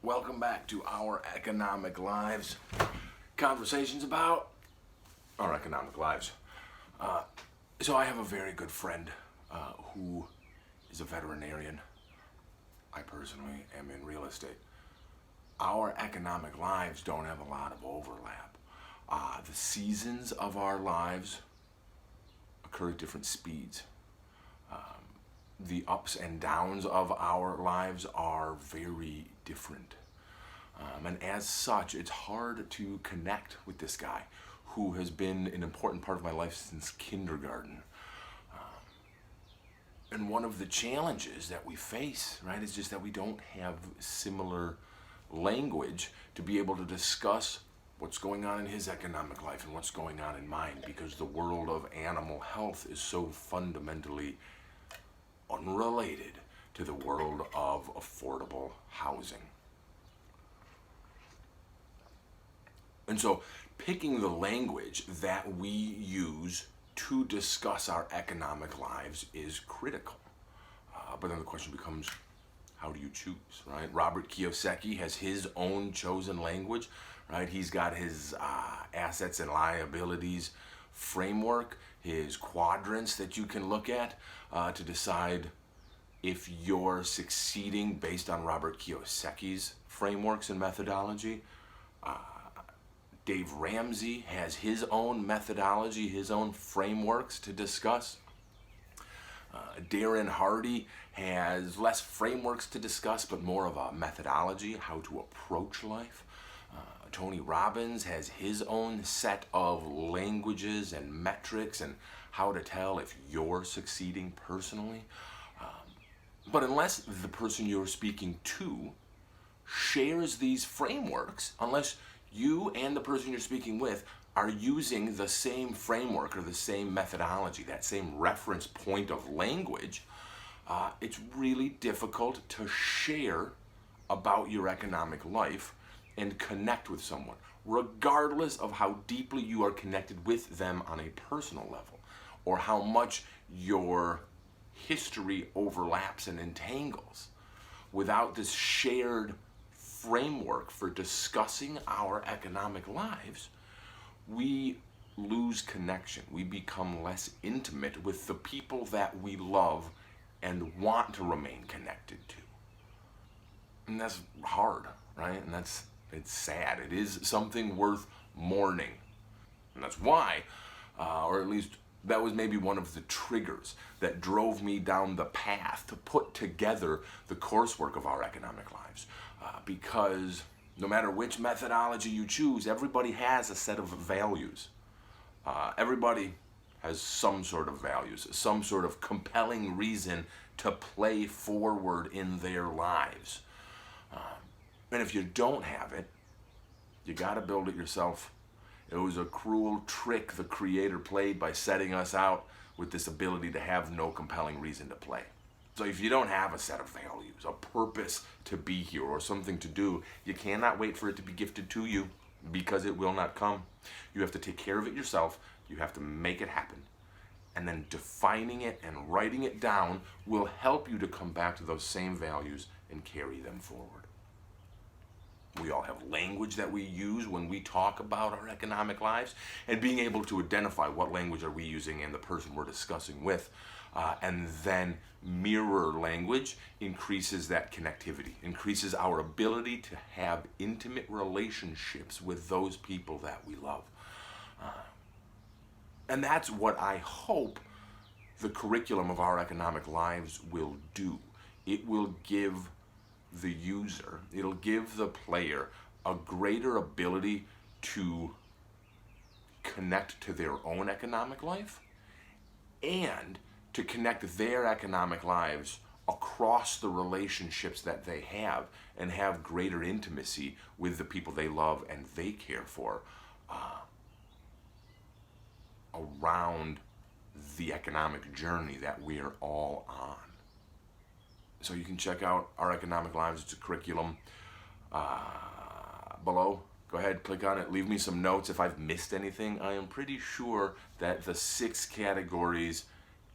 Welcome back to Our Economic Lives. Conversations about our economic lives. So I have a very good friend who is a veterinarian. I personally am in real estate. Our economic lives don't have a lot of overlap. The seasons of our lives occur at different speeds. The ups and downs of our lives are very different. And as such, it's hard to connect with this guy who has been an important part of my life since kindergarten. And one of the challenges that we face, right, is just that we don't have similar language to be able to discuss what's going on in his economic life and what's going on in mine, because the world of animal health is so fundamentally unrelated to the world of affordable housing. And so picking the language that we use to discuss our economic lives is critical. But then the question becomes, how do you choose, right? Robert Kiyosaki has his own chosen language, right? He's got his assets and liabilities framework, his quadrants that you can look at to decide if you're succeeding based on Robert Kiyosaki's frameworks and methodology. Dave Ramsey has his own methodology, his own frameworks to discuss. Darren Hardy has less frameworks to discuss, but more of a methodology, how to approach life. Tony Robbins has his own set of languages and metrics and how to tell if you're succeeding personally. But unless the person you're speaking to shares these frameworks, unless you and the person you're speaking with are using the same framework or the same methodology, that same reference point of language, it's really difficult to share about your economic life and connect with someone, regardless of how deeply you are connected with them on a personal level, or how much your history overlaps and entangles. Without this shared framework for discussing our economic lives, we lose connection. We become less intimate with the people that we love and want to remain connected to. And that's hard, right? And it's sad. It is something worth mourning. And that's why, or at least that was maybe one of the triggers that drove me down the path to put together the coursework of our economic lives. Because no matter which methodology you choose, everybody has a set of values. Everybody has some sort of values, some sort of compelling reason to play forward in their lives. And if you don't have it, you got to build it yourself. It was a cruel trick the Creator played by setting us out with this ability to have no compelling reason to play. So if you don't have a set of values, a purpose to be here, or something to do, you cannot wait for it to be gifted to you, because it will not come. You have to take care of it yourself. You have to make it happen. And then defining it and writing it down will help you to come back to those same values and carry them forward. We all have language that we use when we talk about our economic lives, and being able to identify what language are we using and the person we're discussing with, and then mirror language increases that connectivity, increases our ability to have intimate relationships with those people that we love. And that's what I hope the curriculum of our economic lives will do. It will give the user, it'll give the player a greater ability to connect to their own economic life and to connect their economic lives across the relationships that they have, and have greater intimacy with the people they love and they care for around the economic journey that we're all on. So you can check out Our Economic Lives. It's a curriculum below. Go ahead, click on it, leave me some notes if I've missed anything. I am pretty sure that the 6 categories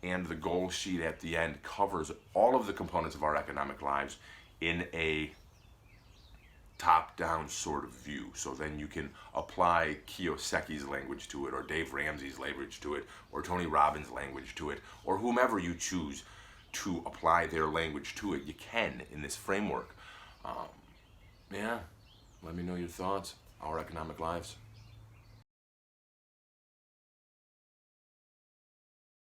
and the goal sheet at the end covers all of the components of our economic lives in a top-down sort of view. So then you can apply Kiyosaki's language to it, or Dave Ramsey's language to it, or Tony Robbins' language to it, or whomever you choose to apply their language to it. You can in this framework. Yeah, let me know your thoughts. Our Economic Lives.